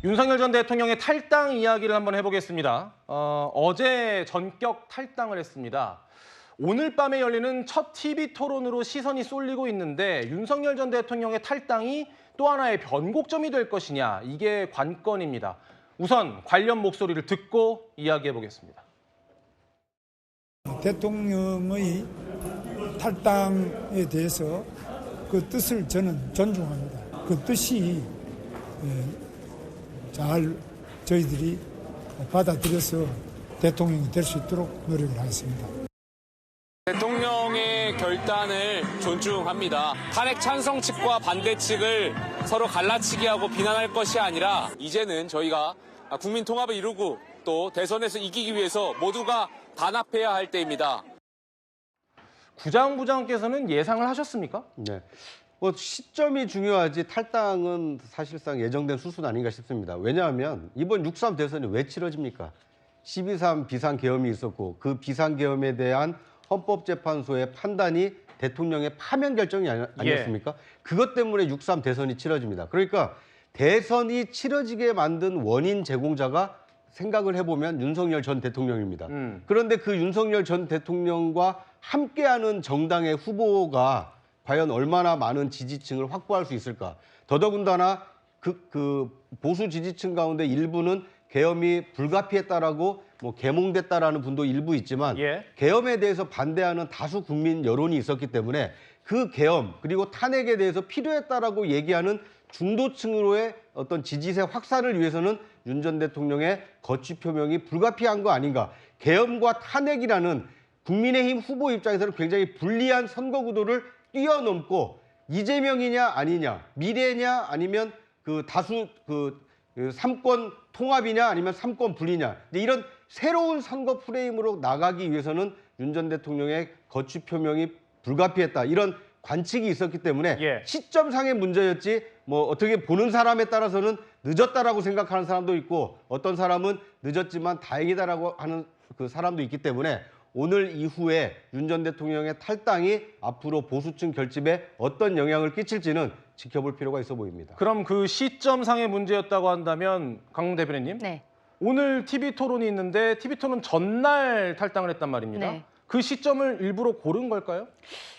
윤석열 전 대통령의 탈당 이야기를 한번 해보겠습니다. 어제 전격 탈당을 했습니다. 오늘 밤에 열리는 첫 TV 토론으로 시선이 쏠리고 있는데 윤석열 전 대통령의 탈당이 또 하나의 변곡점이 될 것이냐, 이게 관건입니다. 우선 관련 목소리를 듣고 이야기해보겠습니다. 대통령의 탈당에 대해서 그 뜻을 저는 존중합니다. 그 뜻이 잘 저희들이 받아들여서 대통령이 될 수 있도록 노력을 하겠습니다. 대통령의 결단을 존중합니다. 탄핵 찬성 측과 반대 측을 서로 갈라치기 하고 비난할 것이 아니라 이제는 저희가 국민 통합을 이루고 또 대선에서 이기기 위해서 모두가 단합해야 할 때입니다. 구장부장께서는 예상을 하셨습니까? 네. 시점이 중요하지 탈당은 사실상 예정된 수순 아닌가 싶습니다. 왜냐하면 이번 6.3 대선이 왜 치러집니까? 12.3 비상계엄이 있었고 그 비상계엄에 대한 헌법재판소의 판단이 대통령의 파면 결정이 아니었습니까? 그것 때문에 6.3 대선이 치러집니다. 그러니까 대선이 치러지게 만든 원인 제공자가 생각을 해보면 윤석열 전 대통령입니다. 그런데 그 윤석열 전 대통령과 함께하는 정당의 후보가 과연 얼마나 많은 지지층을 확보할 수 있을까? 더더군다나 그 보수 지지층 가운데 일부는 계엄이 불가피했다라고 계몽됐다라는 분도 일부 있지만 계엄에 대해서 반대하는 다수 국민 여론이 있었기 때문에 그 계엄 그리고 탄핵에 대해서 필요했다라고 얘기하는 중도층으로의 어떤 지지세 확산을 위해서는 윤 전 대통령의 거취 표명이 불가피한 거 아닌가? 계엄과 탄핵이라는 국민의힘 후보 입장에서는 굉장히 불리한 선거 구도를 뛰어넘고 이재명이냐 아니냐, 미래냐 아니면 그 다수 그 삼권 통합이냐 아니면 삼권 분리냐, 이런 새로운 선거 프레임으로 나가기 위해서는 윤 전 대통령의 거취 표명이 불가피했다, 이런 관측이 있었기 때문에 시점상의 문제였지 어떻게 보는 사람에 따라서는 늦었다라고 생각하는 사람도 있고 어떤 사람은 늦었지만 다행이다라고 하는 그 사람도 있기 때문에 오늘 이후에 윤 전 대통령의 탈당이 앞으로 보수층 결집에 어떤 영향을 끼칠지는 지켜볼 필요가 있어 보입니다. 그럼 그 시점상의 문제였다고 한다면 강 대변인님, 오늘 TV 토론이 있는데 TV 토론 전날 탈당을 했단 말입니다. 그 시점을 일부러 고른 걸까요?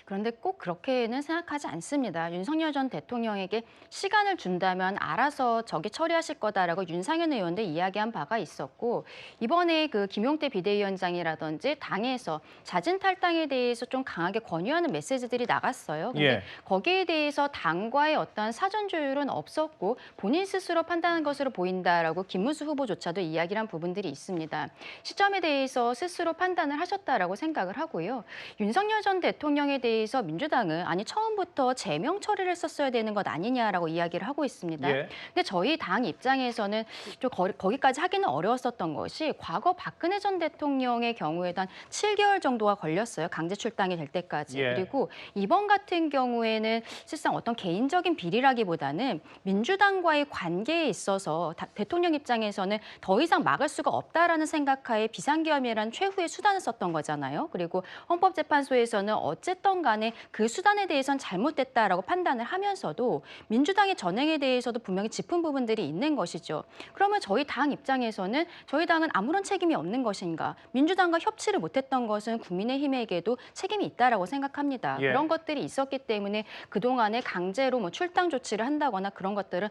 그런데 꼭 그렇게는 생각하지 않습니다. 윤석열 전 대통령에게 시간을 준다면 알아서 저기 처리하실 거다라고 윤상현 의원도 이야기한 바가 있었고, 이번에 그 김용태 비대위원장이라든지 당에서 자진 탈당에 대해서 좀 강하게 권유하는 메시지들이 나갔어요. 근데 거기에 대해서 당과의 어떤 사전 조율은 없었고 본인 스스로 판단한 것으로 보인다라고 김문수 후보조차도 이야기를 한 부분들이 있습니다. 시점에 대해서 스스로 판단을 하셨다라고 생각을 하고요. 윤석열 전 대통령에 대해서 민주당은 처음부터 제명 처리를 했었어야 되는 것 아니냐라고 이야기를 하고 있습니다. 근데 저희 당 입장에서는 좀 거기까지 하기는 어려웠었던 것이 과거 박근혜 전 대통령의 경우에도 한 7개월 정도가 걸렸어요. 강제 출당이 될 때까지. 그리고 이번 같은 경우에는 실상 어떤 개인적인 비리라기보다는 민주당과의 관계에 있어서 대통령 입장에서는 더 이상 막을 수가 없다라는 생각하에 비상계엄이라는 최후의 수단을 썼던 거잖아요. 그리고 헌법재판소에서는 어쨌든 간에 그 수단에 대해서는 잘못됐다라고 판단을 하면서도 민주당의 전행에 대해서도 분명히 짚은 부분들이 있는 것이죠. 그러면 저희 당 입장에서는 저희 당은 아무런 책임이 없는 것인가? 민주당과 협치를 못했던 것은 국민의힘에게도 책임이 있다라고 생각합니다. 그런 것들이 있었기 때문에 그동안에 강제로 출당 조치를 한다거나 그런 것들은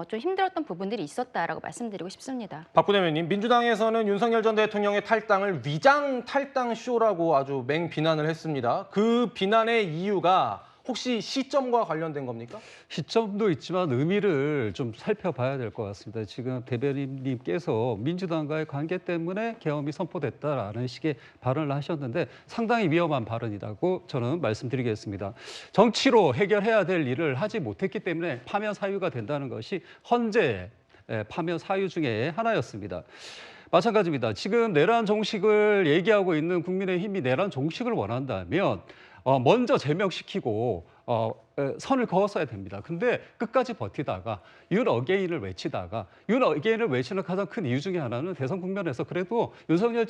좀 힘들었던 부분들이 있었다라고 말씀드리고 싶습니다. 박 부대변인, 민주당에서는 윤석열 전 대통령의 탈당을 위장 탈당 쇼라고 아주 맹비난을 했습니다. 그 비난의 이유가 혹시 시점과 관련된 겁니까? 시점도 있지만 의미를 좀 살펴봐야 될 것 같습니다. 지금 대변인님께서 민주당과의 관계 때문에 계엄이 선포됐다라는 식의 발언을 하셨는데 상당히 위험한 발언이라고 저는 말씀드리겠습니다. 정치로 해결해야 될 일을 하지 못했기 때문에 파면 사유가 된다는 것이 헌재 파면 사유 중에 하나였습니다. 마찬가지입니다. 지금 내란 종식을 얘기하고 있는 국민의힘이 내란 종식을 원한다면 먼저 제명시키고 선을 그었어야 됩니다. 근데 끝까지 버티다가 윤 어게인을 외치다가 윤 어게인을 외치는 가장 큰 이유 중에 하나는 대선 국면에서 그래도 윤석열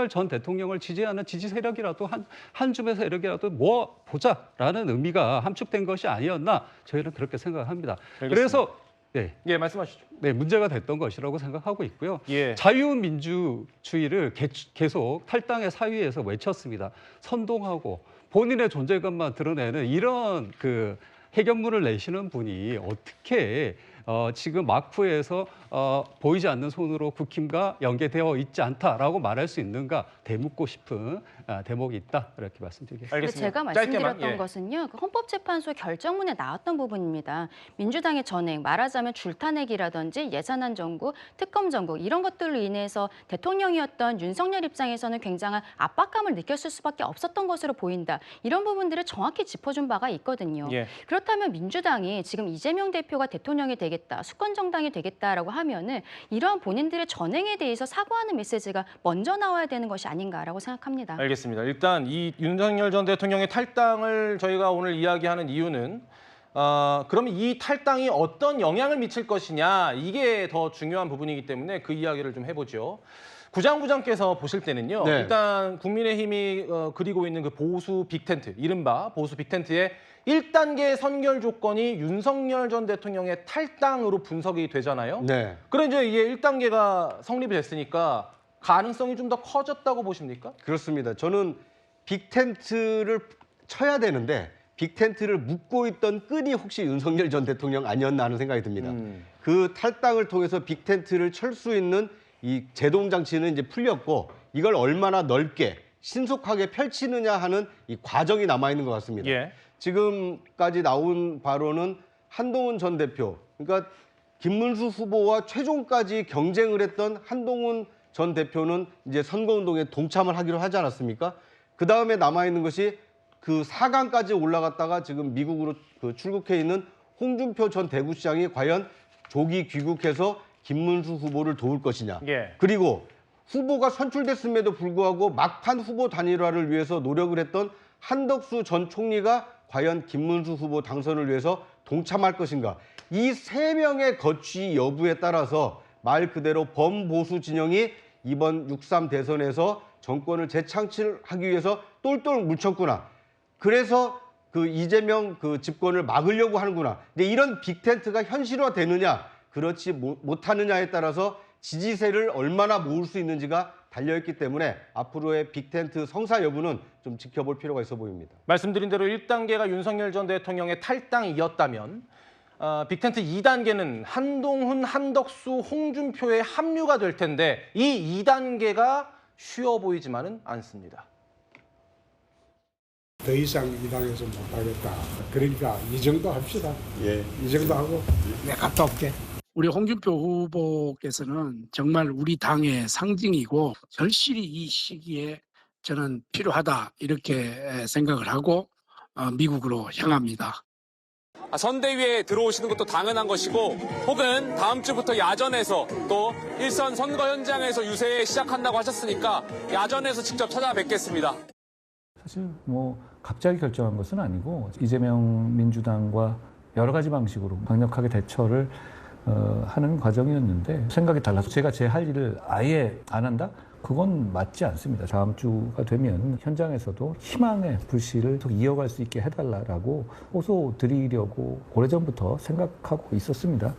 전 대통령을 지지하는 지지 세력이라도 한 줌의 세력이라도 보자라는 의미가 함축된 것이 아니었나 저희는 그렇게 생각합니다. 알겠습니다. 그래서 네, 예, 말씀하시죠. 네, 문제가 됐던 것이라고 생각하고 있고요. 예. 자유민주주의를 계속 탈당의 사위에서 외쳤습니다. 선동하고 본인의 존재감만 드러내는 이런 그 해결문을 내시는 분이 어떻게 지금 마쿠에서 보이지 않는 손으로 국힘과 연계되어 있지 않다라고 말할 수 있는가 되묻고 싶은 대목이 있다 이렇게 말씀드리겠습니다. 알겠습니다. 제가 짧게만, 말씀드렸던 예. 것은요, 그 헌법재판소 결정문에 나왔던 부분입니다. 민주당의 전행, 말하자면 줄타내기라든지 예산안 정국, 특검 정국 이런 것들로 인해서 대통령이었던 윤석열 입장에서는 굉장한 압박감을 느꼈을 수밖에 없었던 것으로 보인다. 이런 부분들을 정확히 짚어준 바가 있거든요. 예. 그렇다면 민주당이 지금 이재명 대표가 대통령이 되겠다, 수권 정당이 되겠다라고 하면은 이러한 본인들의 전행에 대해서 사과하는 메시지가 먼저 나와야 되는 것이 아닌가라고 생각합니다. 알겠습니다. 일단 이 윤석열 전 대통령의 탈당을 저희가 오늘 이야기하는 이유는 그러면 이 탈당이 어떤 영향을 미칠 것이냐 이게 더 중요한 부분이기 때문에 그 이야기를 좀 해보죠. 구장부장께서 보실 때는요. 네. 일단 국민의힘이 그리고 있는 그 보수 빅텐트, 이른바 보수 빅텐트의 1단계 선결 조건이 윤석열 전 대통령의 탈당으로 분석이 되잖아요. 네. 그럼 이제 이게 1단계가 성립이 됐으니까 가능성이 좀 더 커졌다고 보십니까? 그렇습니다. 저는 빅텐트를 쳐야 되는데 빅텐트를 묶고 있던 끈이 혹시 윤석열 전 대통령 아니었나 하는 생각이 듭니다. 그 탈당을 통해서 빅텐트를 칠 수 있는 이 제동장치는 이제 풀렸고 이걸 얼마나 넓게 신속하게 펼치느냐 하는 이 과정이 남아있는 것 같습니다. 예. 지금까지 나온 바로는 한동훈 전 대표, 그러니까 김문수 후보와 최종까지 경쟁을 했던 한동훈 전 대표는 이제 선거운동에 동참을 하기로 하지 않았습니까? 그 다음에 남아있는 것이 그 4강까지 올라갔다가 지금 미국으로 그 출국해 있는 홍준표 전 대구시장이 과연 조기 귀국해서 김문수 후보를 도울 것이냐. 예. 그리고 후보가 선출됐음에도 불구하고 막판 후보 단일화를 위해서 노력을 했던 한덕수 전 총리가 과연 김문수 후보 당선을 위해서 동참할 것인가. 이 세 명의 거취 여부에 따라서 말 그대로 범보수 진영이 이번 6.3 대선에서 정권을 재창출하기 위해서 똘똘 뭉쳤구나. 그래서 그 이재명 그 집권을 막으려고 하는구나. 근데 이런 빅텐트가 현실화되느냐, 그렇지 못하느냐에 따라서 지지세를 얼마나 모을 수 있는지가 달려있기 때문에 앞으로의 빅텐트 성사 여부는 좀 지켜볼 필요가 있어 보입니다. 말씀드린 대로 1단계가 윤석열 전 대통령의 탈당이었다면 빅텐트 2단계는 한동훈, 한덕수, 홍준표의 합류가 될 텐데 이 2단계가 쉬워 보이지만은 않습니다. 더 이상 이 당에서 못하겠다. 그러니까 이 정도 합시다. 예. 이 정도 하고 내가 갔다 올게. 우리 홍준표 후보께서는 정말 우리 당의 상징이고 절실히 이 시기에 저는 필요하다 이렇게 생각을 하고 미국으로 향합니다. 선대위에 들어오시는 것도 당연한 것이고 혹은 다음 주부터 야전에서 또 일선 선거 현장에서 유세 시작한다고 하셨으니까 야전에서 직접 찾아뵙겠습니다. 사실 뭐 갑자기 결정한 것은 아니고 이재명 민주당과 여러 가지 방식으로 강력하게 대처를 하는 과정이었는데 생각이 달라서 제가 제 할 일을 아예 안 한다? 그건 맞지 않습니다. 다음 주가 되면 현장에서도 희망의 불씨를 계속 이어갈 수 있게 해달라고 호소 드리려고 오래전부터 생각하고 있었습니다.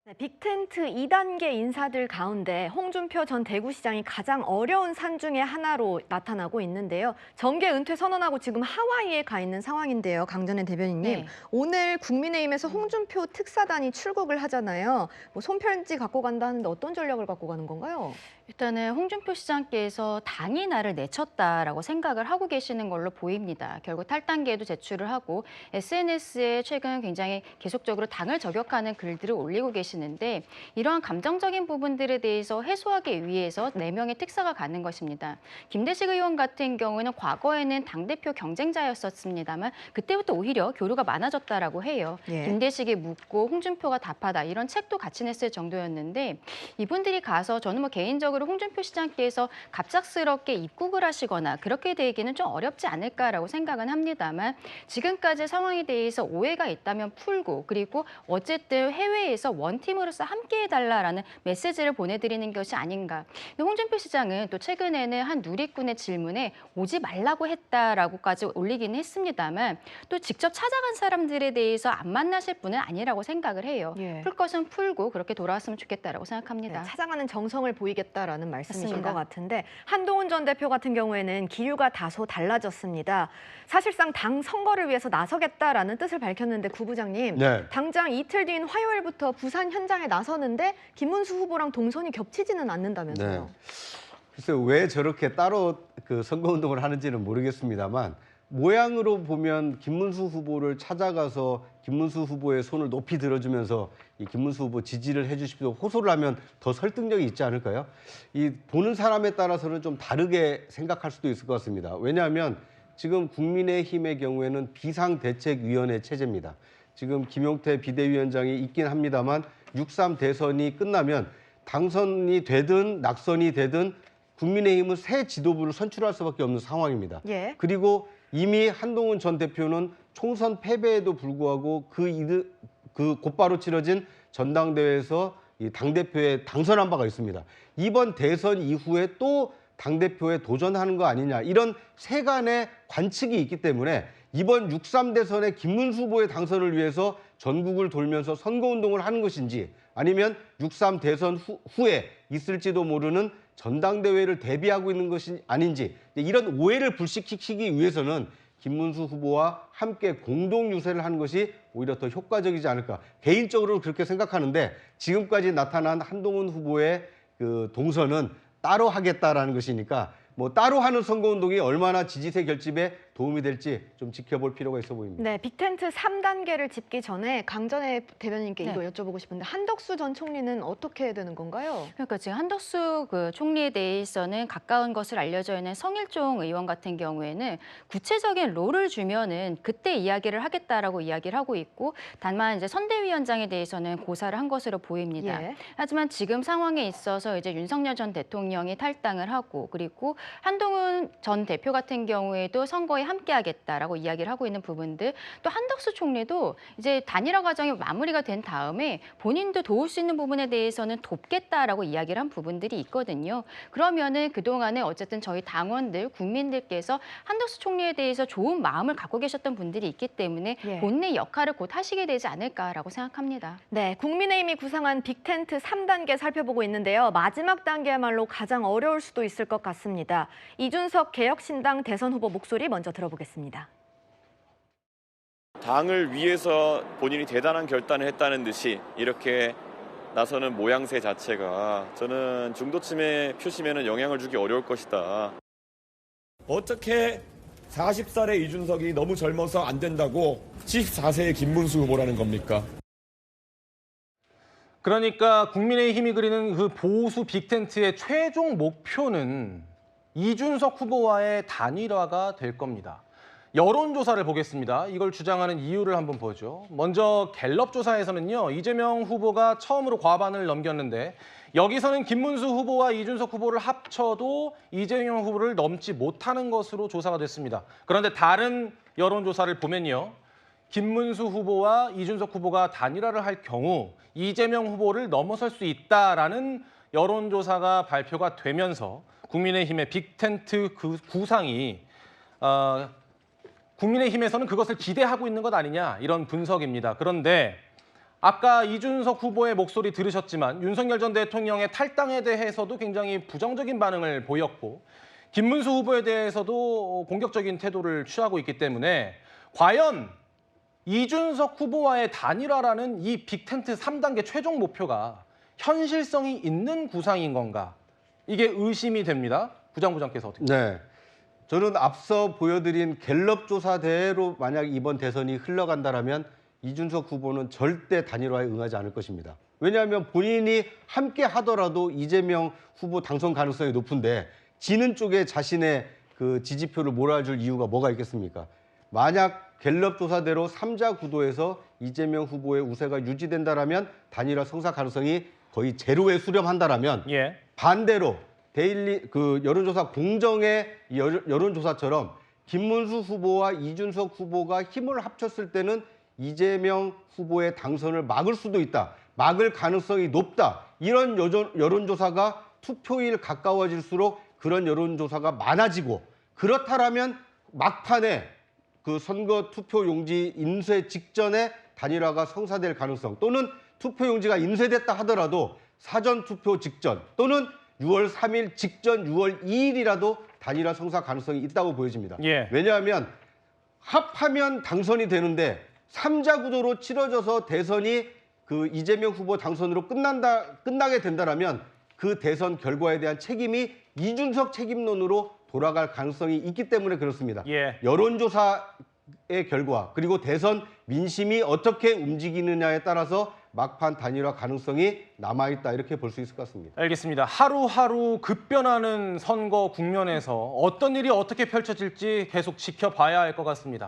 네, 빅텐트 2단계 인사들 가운데 홍준표 전 대구시장이 가장 어려운 산 중에 하나로 나타나고 있는데요. 정계 은퇴 선언하고 지금 하와이에 가 있는 상황인데요. 강전의 대변인님. 네. 오늘 국민의힘에서 홍준표 특사단이 출국을 하잖아요. 뭐 손편지 갖고 간다 하는데 어떤 전략을 갖고 가는 건가요? 일단은 홍준표 시장께서 당이 나를 내쳤다라고 생각을 하고 계시는 걸로 보입니다. 결국 탈당계에도 제출을 하고 SNS에 최근 굉장히 계속적으로 당을 저격하는 글들을 올리고 계시는데 이러한 감정적인 부분들에 대해서 해소하기 위해서 4명의 특사가 가는 것입니다. 김대식 의원 같은 경우는 과거에는 당대표 경쟁자였었습니다만 그때부터 오히려 교류가 많아졌다라고 해요. 예. 김대식이 묻고 홍준표가 답하다 이런 책도 같이 냈을 정도였는데 이분들이 가서 저는 뭐 개인적으로 즉각적으로 홍준표 시장께서 갑작스럽게 입국을 하시거나 그렇게 되기는 좀 어렵지 않을까라고 생각은 합니다만 지금까지 상황에 대해서 오해가 있다면 풀고 그리고 어쨌든 해외에서 원팀으로서 함께해달라라는 메시지를 보내드리는 것이 아닌가. 홍준표 시장은 또 최근에는 한 누리꾼의 질문에 오지 말라고 했다라고까지 올리기는 했습니다만 또 직접 찾아간 사람들에 대해서 안 만나실 분은 아니라고 생각을 해요. 예. 풀 것은 풀고 그렇게 돌아왔으면 좋겠다라고 생각합니다. 네, 찾아가는 정성을 보이겠다라는 말씀이신 맞습니다. 것 같은데 한동훈 전 대표 같은 경우에는 기류가 다소 달라졌습니다. 사실상 당 선거를 위해서 나서겠다라는 뜻을 밝혔는데 구 부장님, 네. 당장 이틀 뒤인 화요일부터 부산 현장에 나서는데 김문수 후보랑 동선이 겹치지는 않는다면서요. 네. 글쎄요, 왜 저렇게 따로 그 선거운동을 하는지는 모르겠습니다만 모양으로 보면 김문수 후보를 찾아가서 김문수 후보의 손을 높이 들어주면서 이 김문수 후보 지지를 해주십시오 호소를 하면 더 설득력이 있지 않을까요? 이 보는 사람에 따라서는 좀 다르게 생각할 수도 있을 것 같습니다. 왜냐하면 지금 국민의힘의 경우에는 비상대책위원회 체제입니다. 지금 김용태 비대위원장이 있긴 합니다만 6.3 대선이 끝나면 당선이 되든 낙선이 되든 국민의힘은 새 지도부를 선출할 수밖에 없는 상황입니다. 예. 그리고 이미 한동훈 전 대표는 총선 패배에도 불구하고 곧바로 치러진 전당대회에서 이 당대표에 당선한 바가 있습니다. 이번 대선 이후에 또 당대표에 도전하는 거 아니냐 이런 세간의 관측이 있기 때문에 이번 6.3 대선에 김문수 후보의 당선을 위해서 전국을 돌면서 선거운동을 하는 것인지 아니면 6.3 대선 후에 있을지도 모르는 전당대회를 대비하고 있는 것이 아닌지 이런 오해를 불식시키기 위해서는 김문수 후보와 함께 공동 유세를 하는 것이 오히려 더 효과적이지 않을까. 개인적으로는 그렇게 생각하는데 지금까지 나타난 한동훈 후보의 그 동선은 따로 하겠다라는 것이니까 뭐 따로 하는 선거운동이 얼마나 지지세 결집에 도움이 될지 좀 지켜볼 필요가 있어 보입니다. 네, 빅텐트 3단계를 짚기 전에 강전의 대변인께 네. 이거 여쭤보고 싶은데 한덕수 전 총리는 어떻게 되는 건가요? 그러니까 지금 한덕수 그 총리에 대해서는 가까운 것을 알려져 있는 성일종 의원 같은 경우에는 구체적인 롤을 주면은 그때 이야기를 하겠다라고 이야기를 하고 있고 다만 이제 선대위원장에 대해서는 고사를 한 것으로 보입니다. 예. 하지만 지금 상황에 있어서 이제 윤석열 전 대통령이 탈당을 하고 그리고 한동훈 전 대표 같은 경우에도 선거에 함께하겠다라고 이야기를 하고 있는 부분들 또 한덕수 총리도 이제 단일화 과정이 마무리가 된 다음에 본인도 도울 수 있는 부분에 대해서는 돕겠다라고 이야기를 한 부분들이 있거든요. 그러면은 그동안에 어쨌든 저희 당원들, 국민들께서 한덕수 총리에 대해서 좋은 마음을 갖고 계셨던 분들이 있기 때문에 예. 본인의 역할을 곧 하시게 되지 않을까라고 생각합니다. 네, 국민의힘이 구상한 빅텐트 3단계 살펴보고 있는데요. 마지막 단계야말로 가장 어려울 수도 있을 것 같습니다. 이준석 개혁신당 대선 후보 목소리 먼저 들어보겠습니다. 당을 위해서 본인이 대단한 결단을 했다는 듯이 이렇게 나서는 모양새 자체가 저는 중도층의 표심에는 영향을 주기 어려울 것이다. 어떻게 40살의 이준석이 너무 젊어서 안 된다고 74세의 김문수 후보라는 겁니까? 그러니까 국민의힘이 그리는 그 보수 빅텐트의 최종 목표는 이준석 후보와의 단일화가 될 겁니다. 여론조사를 보겠습니다. 이걸 주장하는 이유를 한번 보죠. 먼저 갤럽 조사에서는요. 이재명 후보가 처음으로 과반을 넘겼는데 여기서는 김문수 후보와 이준석 후보를 합쳐도 이재명 후보를 넘지 못하는 것으로 조사가 됐습니다. 그런데 다른 여론조사를 보면요. 김문수 후보와 이준석 후보가 단일화를 할 경우 이재명 후보를 넘어설 수 있다라는 여론조사가 발표가 되면서 국민의힘의 빅텐트 그 구상이 국민의힘에서는 그것을 기대하고 있는 것 아니냐 이런 분석입니다. 그런데 아까 이준석 후보의 목소리 들으셨지만 윤석열 전 대통령의 탈당에 대해서도 굉장히 부정적인 반응을 보였고 김문수 후보에 대해서도 공격적인 태도를 취하고 있기 때문에 과연 이준석 후보와의 단일화라는 이 빅텐트 3단계 최종 목표가 현실성이 있는 구상인 건가? 이게 의심이 됩니다. 부장부장께서 어떻게 네. 저는 앞서 보여드린 갤럽 조사대로 만약 이번 대선이 흘러간다면 이준석 후보는 절대 단일화에 응하지 않을 것입니다. 왜냐하면 본인이 함께 하더라도 이재명 후보 당선 가능성이 높은데 지는 쪽에 자신의 그 지지표를 몰아줄 이유가 뭐가 있겠습니까? 만약 갤럽 조사대로 3자 구도에서 이재명 후보의 우세가 유지된다면 단일화 성사 가능성이 거의 제로에 수렴한다면 예. 반대로 데일리 그 여론조사 공정의 여론조사처럼 김문수 후보와 이준석 후보가 힘을 합쳤을 때는 이재명 후보의 당선을 막을 수도 있다. 막을 가능성이 높다. 이런 여론조사가 투표일 가까워질수록 그런 여론조사가 많아지고 그렇다라면 막판에 그 선거 투표용지 인쇄 직전에 단일화가 성사될 가능성 또는 투표용지가 인쇄됐다 하더라도 사전투표 직전 또는 6월 3일 직전 6월 2일이라도 단일화 성사 가능성이 있다고 보여집니다. 예. 왜냐하면 합하면 당선이 되는데 3자 구도로 치러져서 대선이 그 이재명 후보 당선으로 끝나게 된다라면 그 대선 결과에 대한 책임이 이준석 책임론으로 돌아갈 가능성이 있기 때문에 그렇습니다. 예. 여론조사의 결과 그리고 대선 민심이 어떻게 움직이느냐에 따라서 막판 단일화 가능성이 남아있다 이렇게 볼 수 있을 것 같습니다. 알겠습니다. 하루하루 급변하는 선거 국면에서 어떤 일이 어떻게 펼쳐질지 계속 지켜봐야 할 것 같습니다.